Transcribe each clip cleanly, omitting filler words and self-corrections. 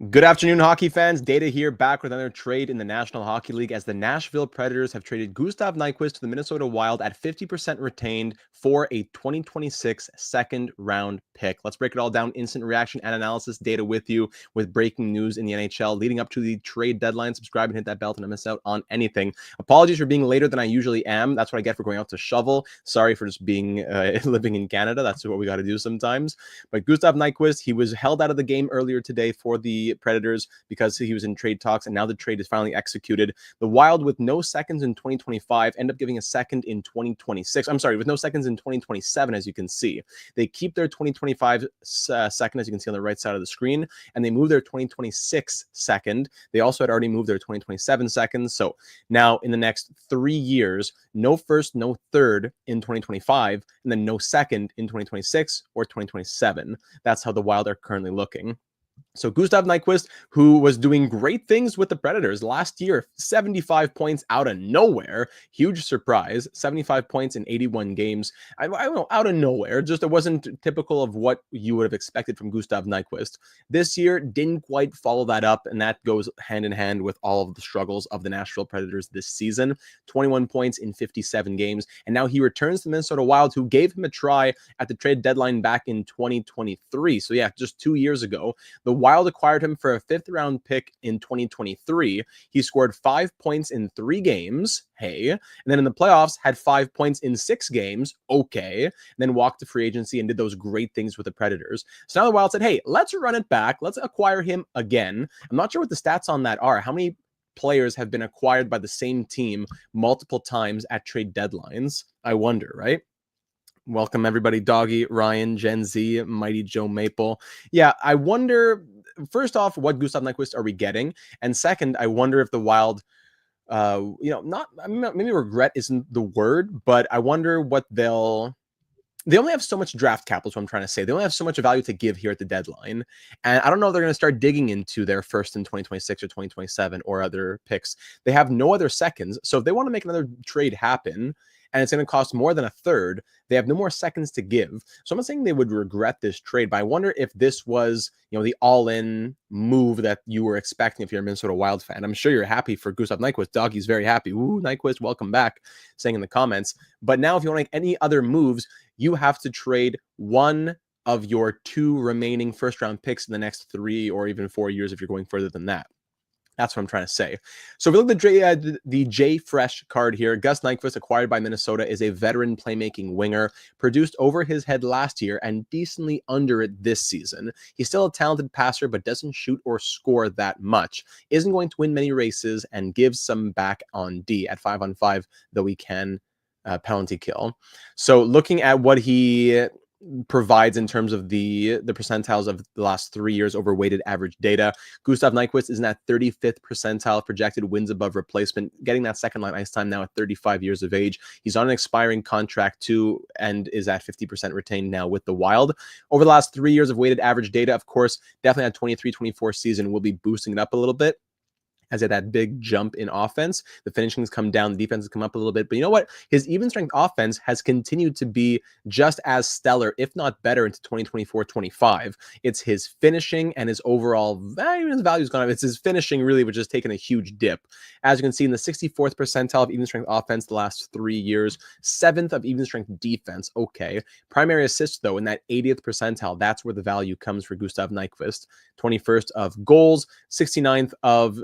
Good afternoon, hockey fans. Data here, back with another trade in the National Hockey League as the Nashville Predators have traded Gustav Nyquist to the Minnesota Wild at 50% retained for a 2026 second-round pick. Let's break it all down. Instant reaction and analysis data with you with breaking news in the NHL leading up to the trade deadline. Subscribe and hit that bell to not miss out on anything. Apologies for being later than I usually am. That's what I get for going out to shovel. Sorry for just being living in Canada. That's what we got to do sometimes. But Gustav Nyquist, he was held out of the game earlier today for the Predators because he was in trade talks, and now the trade is finally executed. The Wild, with no seconds in 2025, end up giving a second in 2026. I'm sorry, with no seconds in 2027, as you can see. They keep their 2025 second, as you can see on the right side of the screen, and they move their 2026 second. They also had already moved their 2027 seconds. So now in the next 3 years, no first, no third in 2025, and then no second in 2026 or 2027. That's how the Wild are currently looking. So Gustav Nyquist, who was doing great things with the Predators last year, 75 points out of nowhere. Huge surprise. 75 points in 81 games. I don't know, out of nowhere. Just it wasn't typical of what you would have expected from Gustav Nyquist. This year didn't quite follow that up, and that goes hand in hand with all of the struggles of the Nashville Predators this season. 21 points in 57 games, and now he returns to the Minnesota Wild, who gave him a try at the trade deadline back in 2023. So yeah, just 2 years ago. The Wild acquired him for a 5th-round pick in 2023. He scored 5 points in 3 games. Hey. And then in the playoffs, had 5 points in 6 games. Okay. And then walked to free agency and did those great things with the Predators. So now the Wild said, hey, let's run it back. Let's acquire him again. I'm not sure what the stats on that are. How many players have been acquired by the same team multiple times at trade deadlines? I wonder, right? Welcome, everybody. Doggy, Ryan, Gen Z, Mighty Joe Maple. Yeah, I wonder, first off, what Gustav Nyquist are we getting? And second, I wonder if the Wild, maybe regret isn't the word, but I wonder what they only have so much draft capital, is what I'm trying to say. They only have so much value to give here at the deadline. And I don't know if they're going to start digging into their first in 2026 or 2027 or other picks. They have no other seconds. So if they want to make another trade happen, and it's going to cost more than a third, they have no more seconds to give. So I'm not saying they would regret this trade, but I wonder if this was, the all-in move that you were expecting if you're a Minnesota Wild fan. I'm sure you're happy for Gustav Nyquist. Doggy's very happy. Ooh, Nyquist, welcome back, saying in the comments. But now if you want to make any other moves, you have to trade one of your 2 remaining first-round picks in the next 3 or even 4 years if you're going further than that. That's what I'm trying to say. So if we look at the J Fresh card here, Gus Nyquist, acquired by Minnesota, is a veteran playmaking winger, produced over his head last year and decently under it this season. He's still a talented passer, but doesn't shoot or score that much. Isn't going to win many races and gives some back on D at 5-on-5, though he can penalty kill. So looking at what he provides in terms of the percentiles of the last 3 years over weighted average data. Gustav Nyquist is in that 35th percentile, projected wins above replacement, getting that second line ice time now at 35 years of age. He's on an expiring contract too, and is at 50% retained now with the Wild. Over the last 3 years of weighted average data, of course, definitely that 23-24 season will be boosting it up a little bit. Has had that big jump in offense. The finishing's come down, the defense has come up a little bit. But you know what? His even strength offense has continued to be just as stellar, if not better, into 2024-25. It's his finishing and his overall value. His value's gone up. It's his finishing, really, which has taken a huge dip. As you can see, in the 64th percentile of even strength offense the last 3 years, 7th of even strength defense. Okay. Primary assists, though, in that 80th percentile, that's where the value comes for Gustav Nyquist. 21st of goals, 69th of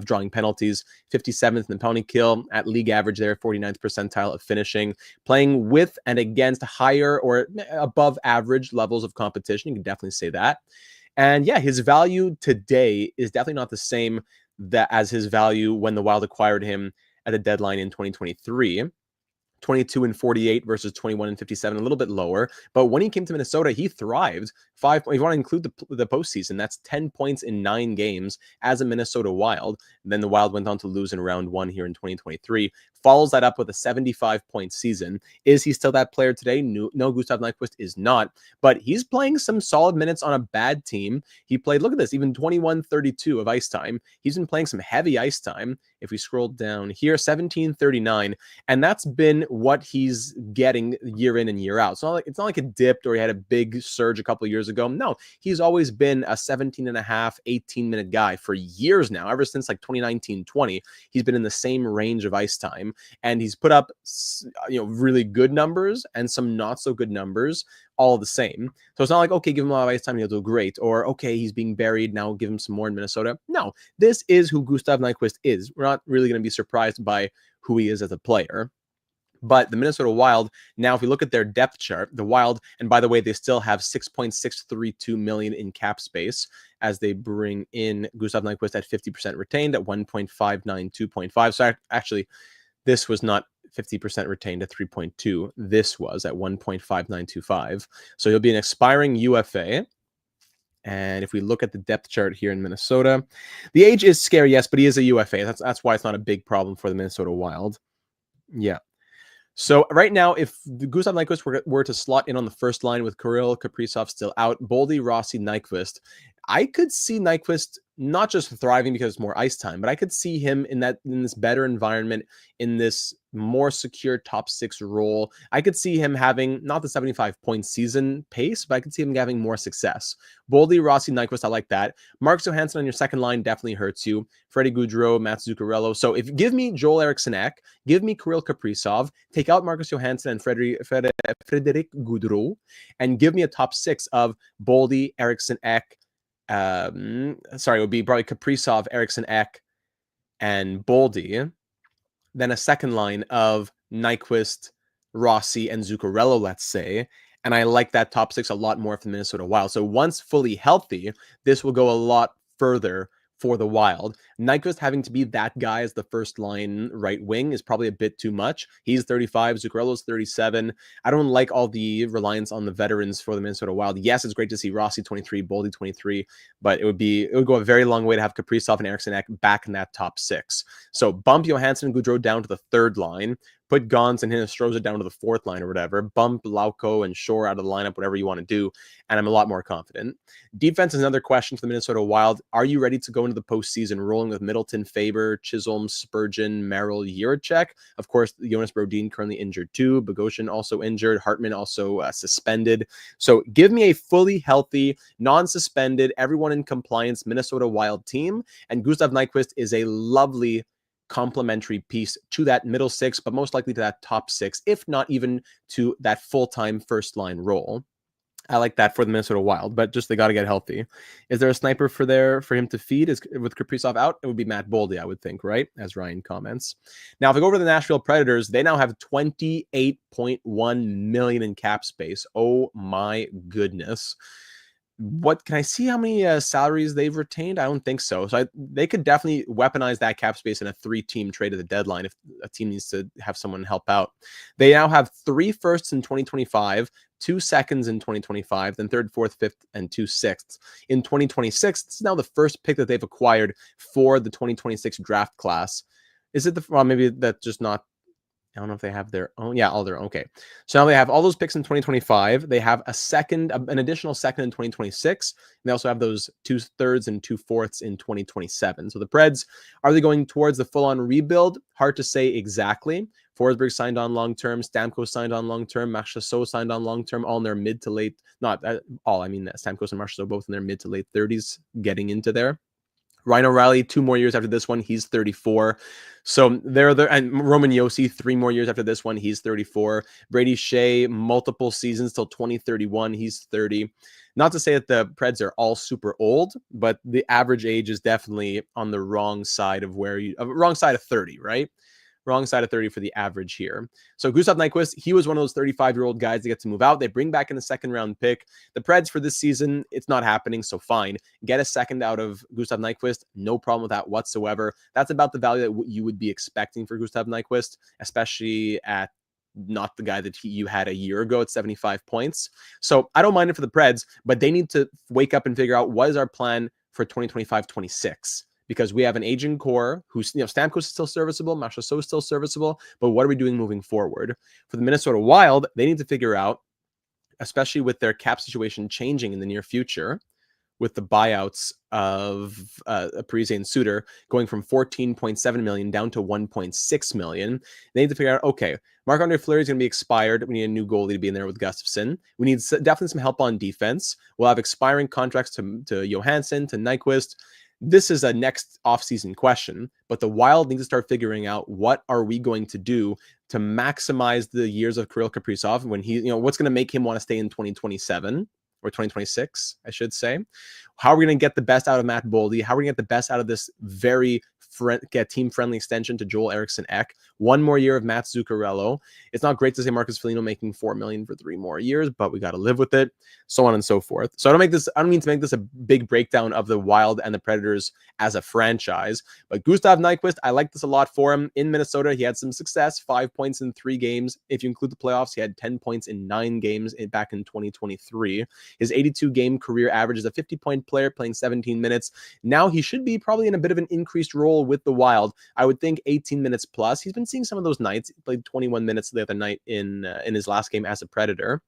drawing penalties, 57th in the penalty kill, at league average there, 49th percentile of finishing, playing with and against higher or above average levels of competition. You can definitely say that. And yeah, his value today is definitely not the same as his value when the Wild acquired him at a deadline in 2023. 22 and 48 versus 21 and 57, a little bit lower. But when he came to Minnesota, he thrived. If you want to include the postseason, that's 10 points in 9 games as a Minnesota Wild. And then the Wild went on to lose in round 1 here in 2023. follows that up with a 75-point season. Is he still that player today? No, Gustav Nyquist is not, but he's playing some solid minutes on a bad team. He played, look at this, even 21:32 of ice time. He's been playing some heavy ice time. If we scroll down here, 17:39, and that's been what he's getting year in and year out. So it's not like it dipped or he had a big surge a couple of years ago. No, he's always been a 17 and a half, 18-minute guy for years now. Ever since like 2019-20, he's been in the same range of ice time, and he's put up, really good numbers and some not so good numbers all the same. So it's not like, okay, give him a lot of ice time and he'll do great, or okay, he's being buried, now give him some more in Minnesota. No, this is who Gustav Nyquist is. We're not really going to be surprised by who he is as a player. But the Minnesota Wild, now if we look at their depth chart, the Wild, and by the way, they still have $6.632 million in cap space as they bring in Gustav Nyquist at 50% retained at 1.592.5. So actually, this was not 50% retained at 3.2. This was at 1.5925. So he'll be an expiring UFA. And if we look at the depth chart here in Minnesota, the age is scary, yes, but he is a UFA. That's why it's not a big problem for the Minnesota Wild. Yeah. So right now, if Gustav Nyquist were to slot in on the first line with Kirill Kaprizov still out, Boldy, Rossi, Nyquist, I could see Nyquist not just thriving because it's more ice time, but I could see him in this better environment, in this more secure top six role. I could see him having not the 75-point season pace, but I could see him having more success. Boldy, Rossi, Nyquist, I like that. Marcus Johansson on your second line definitely hurts you. Freddie Gaudreau, Matt Zuccarello. So if give me Joel Eriksson-Ek, give me Kirill Kaprizov, take out Marcus Johansson and Frederic Gaudreau, and give me a top six of Boldy, Eriksson-Ek. It would be probably Kaprizov, Eriksson-Ek, and Boldy. Then a second line of Nyquist, Rossi, and Zuccarello, let's say. And I like that top six a lot more for the Minnesota Wild. So once fully healthy, this will go a lot further for the Wild. Nyquist having to be that guy as the first line right wing is probably a bit too much. He's 35, Zuccarello's 37. I don't like all the reliance on the veterans for the Minnesota Wild. Yes, it's great to see Rossi 23, Boldy 23, but it would go a very long way to have Kaprizov and Eriksson-Ek back in that top six. So bump Johansson and Gaudreau down to the third line. Put Gons and Hinostroza down to the fourth line or whatever. Bump Lauko and Shore out of the lineup, whatever you want to do. And I'm a lot more confident. Defense is another question for the Minnesota Wild. Are you ready to go into the postseason rolling with Middleton, Faber, Chisholm, Spurgeon, Merrill, Jiricek? Of course, Jonas Brodin currently injured too. Bogosian also injured. Hartman also suspended. So give me a fully healthy, non-suspended, everyone in compliance Minnesota Wild team. And Gustav Nyquist is a lovely complementary piece to that middle six, but most likely to that top six, if not even to that full-time first line role. I like that for the Minnesota Wild, but just they got to get healthy. Is there a sniper for him to feed? With Kaprizov out, it would be Matt Boldy, I would think, right? As Ryan comments. Now, if I go over to the Nashville Predators, they now have $28.1 million in cap space. Oh my goodness. What can I see how many salaries they've retained? I don't think so. So they could definitely weaponize that cap space in a 3-team trade at the deadline if a team needs to have someone help out. They now have 3 firsts in 2025, 2 seconds in 2025, then 3rd, 4th, 5th, and 2 6ths. In 2026, this is now the first pick that they've acquired for the 2026 draft class. Is it maybe that's just not, I don't know if they have their own. Yeah, all their own. Okay. So now they have all those picks in 2025. They have an additional second in 2026. And they also have those 2 thirds and 2 fourths in 2027. So the Preds, are they going towards the full-on rebuild? Hard to say exactly. Forsberg signed on long-term. Stamkos signed on long-term. Marchessault signed on long-term, all in their mid to late, not all, I mean, Stamkos and Marchessault both in their mid to late 30s getting into there. Ryan O'Reilly, 2 more years after this one, he's 34. So they're there, and Roman Josi, 3 more years after this one, he's 34. Brady Shea, multiple seasons till 2031, he's 30. Not to say that the Preds are all super old, but the average age is definitely on the wrong side of wrong side of 30, right? Wrong side of 30 for the average here. So Gustav Nyquist, he was one of those 35-year-old guys that get to move out. They bring back in the 2nd-round pick. The Preds for this season, it's not happening, so fine. Get a second out of Gustav Nyquist. No problem with that whatsoever. That's about the value that you would be expecting for Gustav Nyquist, especially at not the guy that you had a year ago at 75 points. So I don't mind it for the Preds, but they need to wake up and figure out what is our plan for 2025-26. because we have an aging core who's, Stamkos is still serviceable, Marchessault is still serviceable, but what are we doing moving forward? For the Minnesota Wild, they need to figure out, especially with their cap situation changing in the near future, with the buyouts of Parise and Suter going from 14.7 million down to 1.6 million. They need to figure out, okay, Marc-Andre Fleury is going to be expired. We need a new goalie to be in there with Gustafsson. We need definitely some help on defense. We'll have expiring contracts to Johansson, to Nyquist. This is a next offseason question, but the Wild need to start figuring out what are we going to do to maximize the years of Kirill Kaprizov when he, what's going to make him want to stay in 2027 or 2026, I should say. How are we going to get the best out of Matt Boldy? How are we going to get the best out of this very team-friendly extension to Joel Eriksson Ek? One more year of Matt Zuccarello. It's not great to say Marcus Foligno making $4 million for 3 more years, but we got to live with it, so on and so forth. So I don't mean to make this a big breakdown of the Wild and the Predators as a franchise, but Gustav Nyquist, I like this a lot for him. In Minnesota, he had some success, 5 points in 3 games. If you include the playoffs, he had 10 points in 9 games back in 2023. His 82-game career average is a 50-point player playing 17 minutes. Now he should be probably in a bit of an increased role with the Wild. I would think 18 minutes plus. He's been seeing some of those nights. He played 21 minutes the other night in his last game as a Predator.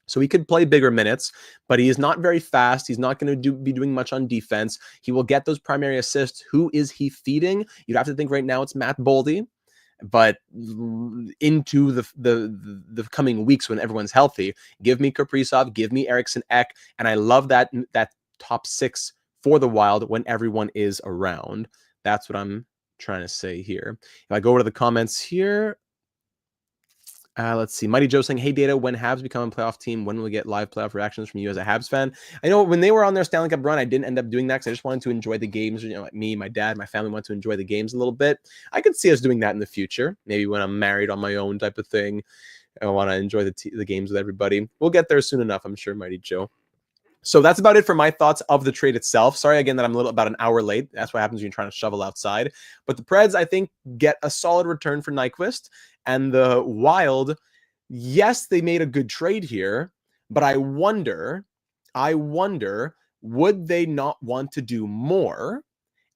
So he could play bigger minutes, but he is not very fast. He's not going to be doing much on defense. He will get those primary assists. Who is he feeding? You'd have to think right now it's Matt Boldy. But into the coming weeks when everyone's healthy, give me Kaprizov, give me Eriksson Ek, and I love that top 6 for the Wild when everyone is around. That's what I'm trying to say here. If I go over to the comments here, let's see. Mighty Joe saying, hey, Data, when Habs become a playoff team, when will we get live playoff reactions from you as a Habs fan? I know when they were on their Stanley Cup run, I didn't end up doing that because I just wanted to enjoy the games. Like me, my dad, my family wanted to enjoy the games a little bit. I could see us doing that in the future. Maybe when I'm married on my own type of thing. I want to enjoy the games with everybody. We'll get there soon enough, I'm sure, Mighty Joe. So that's about it for my thoughts of the trade itself. Sorry again that I'm about an hour late. That's what happens when you're trying to shovel outside. But the Preds, I think, get a solid return for Nyquist. And the Wild, yes, they made a good trade here. But I wonder, would they not want to do more?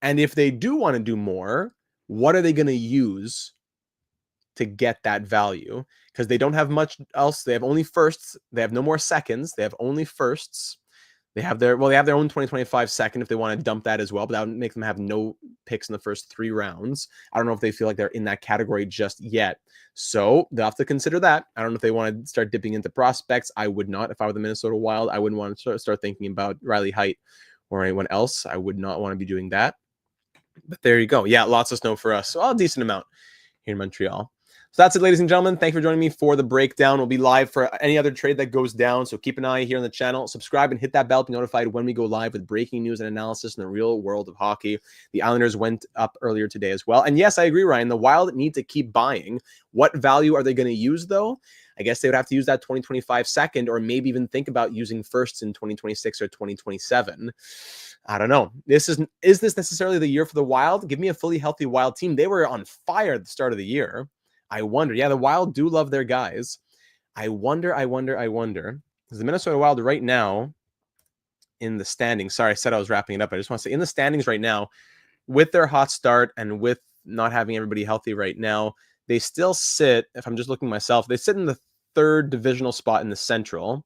And if they do want to do more, what are they going to use to get that value? Because they don't have much else. They have only firsts. They have no more seconds. They have only firsts. They have their own 2025 second if they want to dump that as well, but that would make them have no picks in the first 3 rounds. I don't know if they feel like they're in that category just yet. So they'll have to consider that. I don't know if they want to start dipping into prospects. I would not. If I were the Minnesota Wild, I wouldn't want to start thinking about Riley Heidt or anyone else. I would not want to be doing that. But there you go. Yeah, lots of snow for us. So a decent amount here in Montreal. So that's it, ladies and gentlemen. Thank you for joining me for the breakdown. We'll be live for any other trade that goes down. So keep an eye here on the channel. Subscribe and hit that bell to be notified when we go live with breaking news and analysis in the real world of hockey. The Islanders went up earlier today as well. And yes, I agree, Ryan. The Wild need to keep buying. What value are they going to use, though? I guess they would have to use that 2025 second, or maybe even think about using firsts in 2026 or 2027. I don't know. Is this necessarily the year for the Wild? Give me a fully healthy Wild team. They were on fire at the start of the year. I wonder. Yeah, the Wild do love their guys. I wonder. Because the Minnesota Wild right now in the standings, sorry, I said I was wrapping it up. I just want to say in the standings right now, with their hot start and with not having everybody healthy right now, they still sit, if I'm just looking myself, they sit in the 3rd divisional spot in the Central.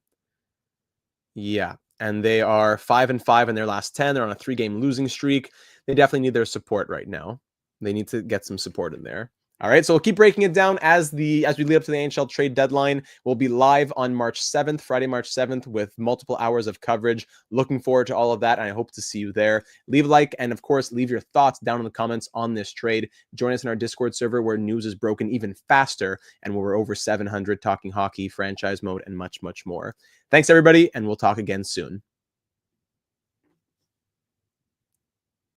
Yeah. And they are 5-5 in their last 10. They're on a 3-game losing streak. They definitely need their support right now. They need to get some support in there. All right, so we'll keep breaking it down as we lead up to the NHL trade deadline. We'll be live on March 7th, Friday, March 7th, with multiple hours of coverage. Looking forward to all of that, and I hope to see you there. Leave a like, and of course, leave your thoughts down in the comments on this trade. Join us in our Discord server where news is broken even faster, and where we're over 700 talking hockey, franchise mode, and much, much more. Thanks, everybody, and we'll talk again soon.